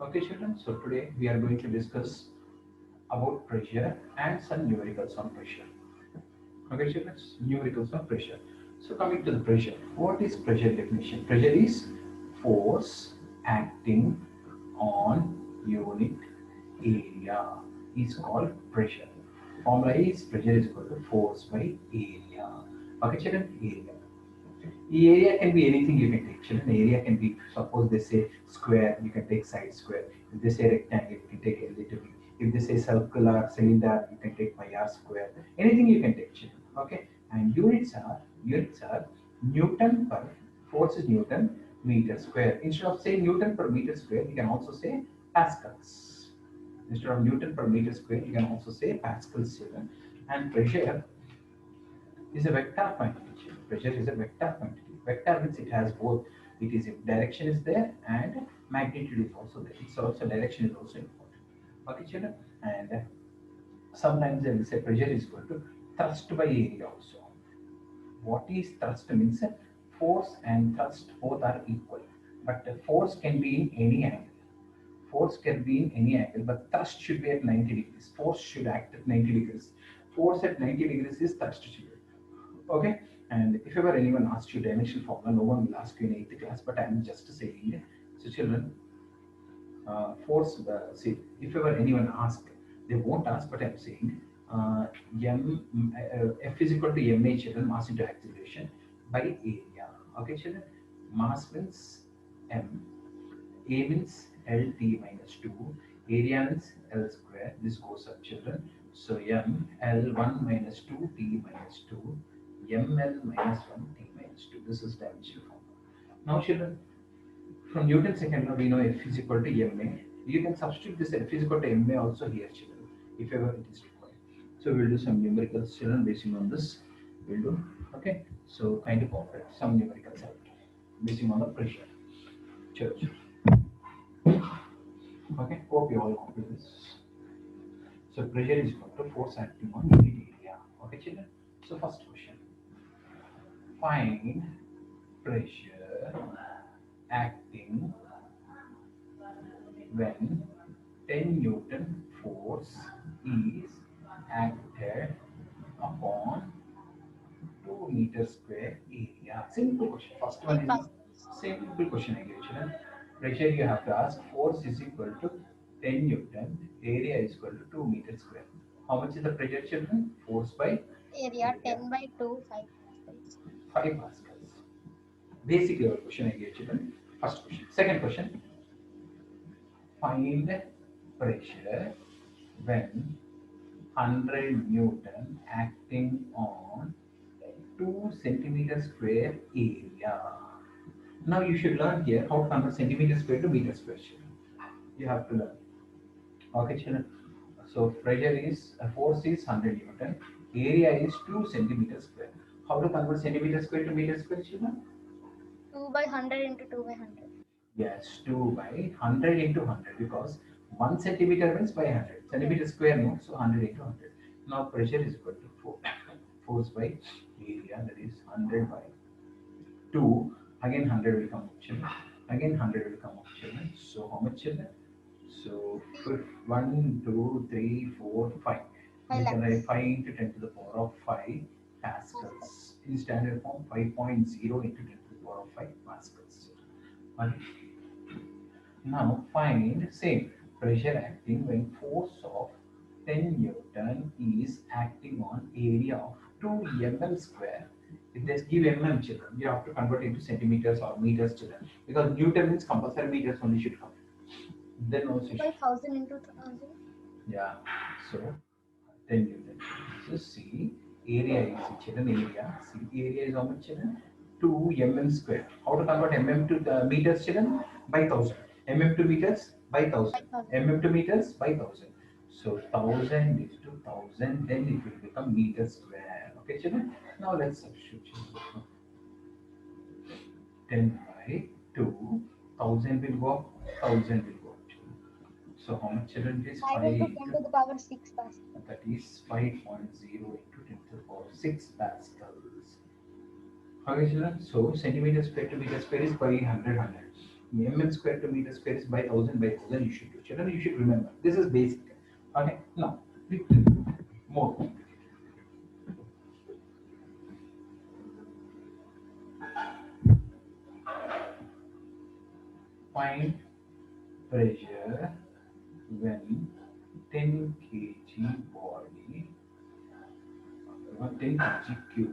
Okay, children. So today we are going to discuss about pressure and some numericals on pressure. Okay, children. Numericals on pressure. So coming to the pressure, what is pressure definition? Pressure is force acting on unit area is called pressure. Formula is pressure is equal to force by area. Okay, children. Area. The area can be anything you can take. Children, area can be, suppose they say square, you can take side square. If they say rectangle, you can take L to B. If they say circular, cylinder, you can take pi r square. Anything you can take, children. Okay. And units are Newton per force is Newton meter square. Instead of saying Newton per meter square, you can also say pascals. Instead of Newton per meter square, you can also say pascals, children. And pressure is a vector quantity. Pressure is a vector quantity. Vector means it has both. It is if direction is there and magnitude is also there. It's also direction is also important. Okay, children. And sometimes they will say pressure is equal to thrust by area also. What is thrust means force and thrust both are equal, but the force can be in any angle. Force can be in any angle, but thrust should be at 90 degrees. Force should act at 90 degrees. Force at 90 degrees is thrust shear. Okay, and if ever anyone asks you dimensional formula, no one will ask you in 8th class, but I am just saying. So children, force, see, if ever anyone asks, they won't ask, but I'm saying F is equal to ma, children, mass into acceleration by area. Okay, children, mass means m, a means lt minus 2, area means l square. This goes up, children. So m l1 minus 2 t minus 2 ml minus 1 t minus 2. This is dimensional formula. Now, children, from Newton's second law, we know F is equal to ma. You can substitute this F is equal to ma also here, children, if ever it is required. So we'll do some numericals, children, basing on this. We'll do, okay. So kind of cooperate some numericals out basing on the pressure. Church. Okay, hope you all copy this. So pressure is equal to force acting on unit area. Okay, children. So first question: find pressure acting when 10 Newton force is acted upon 2 meter square area. Simple question. First one 5 is the pascals. simple question again. Pressure you have to ask. Force is equal to 10 Newton. Area is equal to 2 meter square. How much is the pressure, children? Force by Area area. 10 by 2, 5 pascals. 5 pascals. Basic level question again, children. First question. Second question. Find pressure when 100 Newton acting on 2 centimeter square area. Now you should learn here how to convert centimeter square to meter square. You have to learn. Okay, children. So pressure is force is 100 Newton. Area is 2 centimeter square. How to convert centimeter square to meter square, children? 2 by 100 into 2 by 100. Yes, 2 by 100 into 100 because 1 centimeter means by 100. Yes. Centimeter square no, so 100 into 100. Now pressure is equal to 4. Force by area, that is 100 by 2. Again 100 will come up, children. Again 100 will come up, children. So how much, children? So 3, 1, 2, 3, 4, 5. 5 We can write lakhs 5 into 10 to the power of 5 pascals. pascals. In standard form, 5.0 into 10 to the power of 5 pascals. Okay. Now find same pressure acting when force of 10 Newton is acting on area of 2 mm square. If they give mm, children, you have to convert it into centimeters or meters, children, because Newton means compulsory meters only should come. Then also 2 by 1000 into 1000. yeah. So 10 Newton. So see, area is children area. See, area is how much, children? 2 mm square. How to convert mm to the meters, children? By 1000. Mm to meters by 1000. 5000. Mm to meters by 1000. So 1000 is to 1000, then it will become meter square. Okay, children? Now let's substitute, children. 10 by 2, 1000 will go up, 1000 will go up. Children. So how much, children? It is 5 5 into 10 into to the power 6 pascals. that is 5.0 into 10 to the power 6 pascals. Okay, children. So centimeter square to meter square is by 100. mm square to meter square is by 1000 by 1000. You should do. Children, you should remember. This is basic. Okay. Now, little more complicated. Find pressure when 10 kg body, 10 kg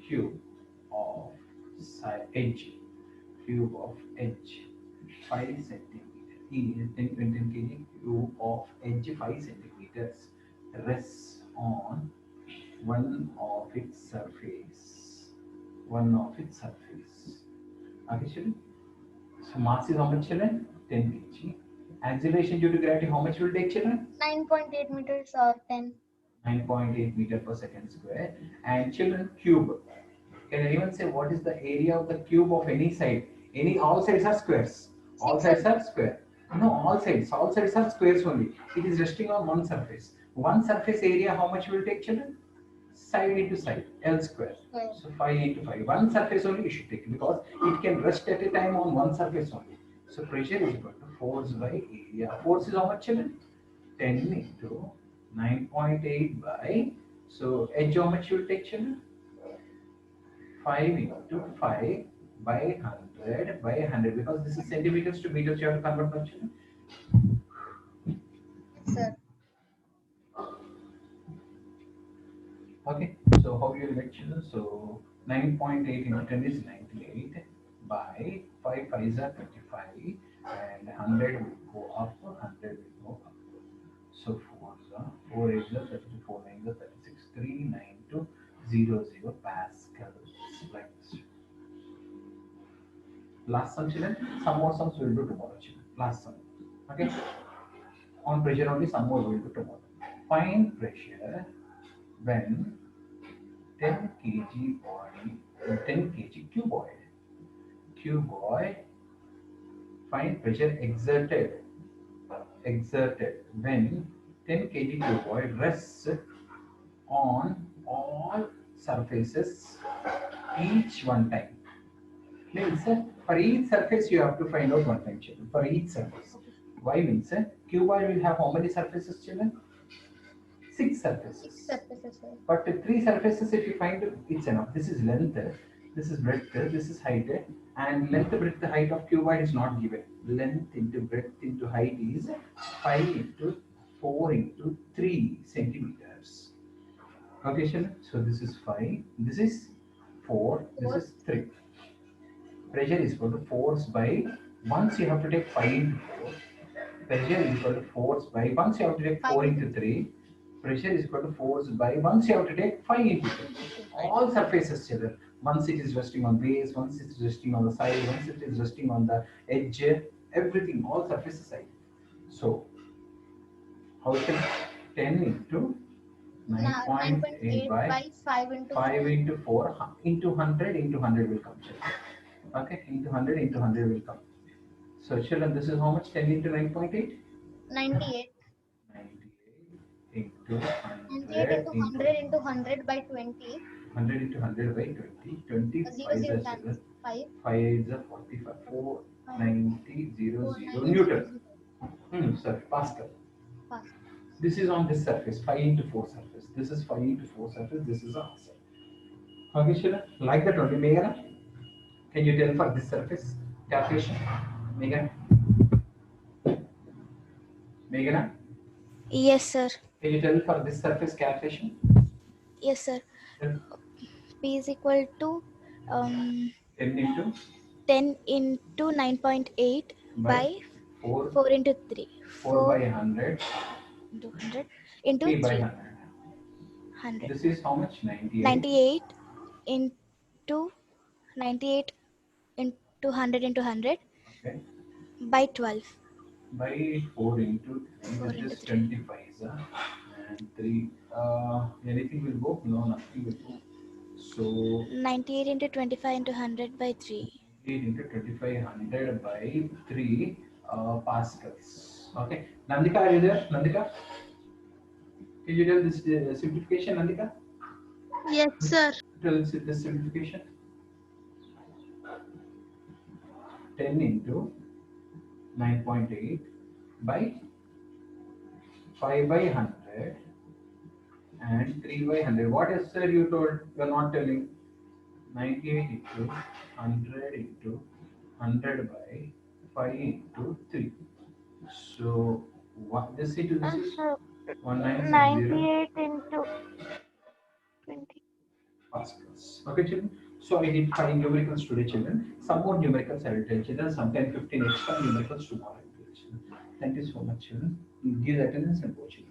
cube of edge, cube of edge 5 centimeter is 10 kg cube of edge 5 centimeters rests on one of its surface. One of its surface. Okay, children? So mass is how much, children? 10 kg. Acceleration due to gravity, how much will take, children? 9.8 meters or 10. 9.8 meter per second square. And children, cube. Can anyone say what is the area of the cube of any side? All sides are squares. All sides are square. No, all sides are squares only. It is resting on one surface. One surface area, how much will take, children? Side into side, L square. Square. So 5 into 5. One surface only you should take because it can rest at a time on one surface only. So pressure is equal to force by area. Force is how much, children? 10 into 9.8 by, so edge how much you will take, children? 5 into 5 by 100 by 100 because this is centimeters to meters you have to convert, now, children. Yes, sir. Okay, so how you will make, children? So 9.8 into 10 is 98 by 5 5s are 25 and 100 will go up, 100 will go up. So 4 is 32, 4 9 is 36, 39200 pascals, like this. Last sum, children. Some more sums we will do tomorrow, children. Last sum. Okay. On pressure only, some more we will do tomorrow. Find pressure when 10 kg body, 10 kg cuboid. Cuboid. Find pressure exerted when 10 kg cuboid rests on all surfaces each one time. Means for each surface you have to find out one time, children. For each surface. Why means cuboid will have how many surfaces, children? 6 surfaces. 6 surfaces, sir. But 3 surfaces, if you find it's enough. This is length, this is breadth, this is height, and length, breadth, height of cuboid is not given. Length into breadth into height is 5 into 4 into 3 centimeters. Okay, children. So this is 5, this is 4, this is 3. Pressure is equal to force by, once you have to take 5 into 4. Pressure is equal to force by, once you have to take 4 into 3. Pressure is equal to force by, once you have to take 5 into 3. All surfaces, children. Once it is resting on base, once it is resting on the side, once it is resting on the edge, everything, all surfaces side. So, how can 10 into 9.8 by 5 into 5 into 4 into 100 will come, children. Okay, into 100 will come. So, children, this is how much? 10 into 9.8? 98. 98 into 98 into 100 into 100 by 20. 100 into 100 by 20. 20 0 5 0 is cancels. 5. 5 is 45. 490 0 0 Newton. Sorry, Pascal. Pascal. This is on this surface, 5 into 4 surface. This is 5 into 4 surface. This is answer. Okay, children. Like that only, Meghana. Can you tell for this surface calculation? Meghana? Meghana? Yes, sir. Can you tell for this surface calculation? Yes, sir. Tell. P is equal to 10 into 10 into 9.8 by 4, 4 into 3. 4 by 100. Into 100 into 3 3. by 100. This is how much? 98. 98 into 98 into 100 into 100 Okay. by 12. By 4 into 3, 4 that into is 3. 25. And 3. Anything will go? No, nothing will go. So 98 into 25 into 100 by 3. 8 into 2500 by 3 pascals. Okay. Nandika, are you there? Nandika? Can you tell this simplification, Nandika? Yes, sir. Tell us this simplification. 10 into 9.8 by 5 by 100 and 3 by 100. What is sir you told? You are not telling. 98 into 100 into 100 by 5 into 3. So what this into this is So 1960 98 into 20. pascals. Okay, children. So I did 5 numericals today, children. Some more numericals I will tell children. Some 10, 15 extra numericals tomorrow I will tell children. Thank you so much, children. Give attendance and go, children.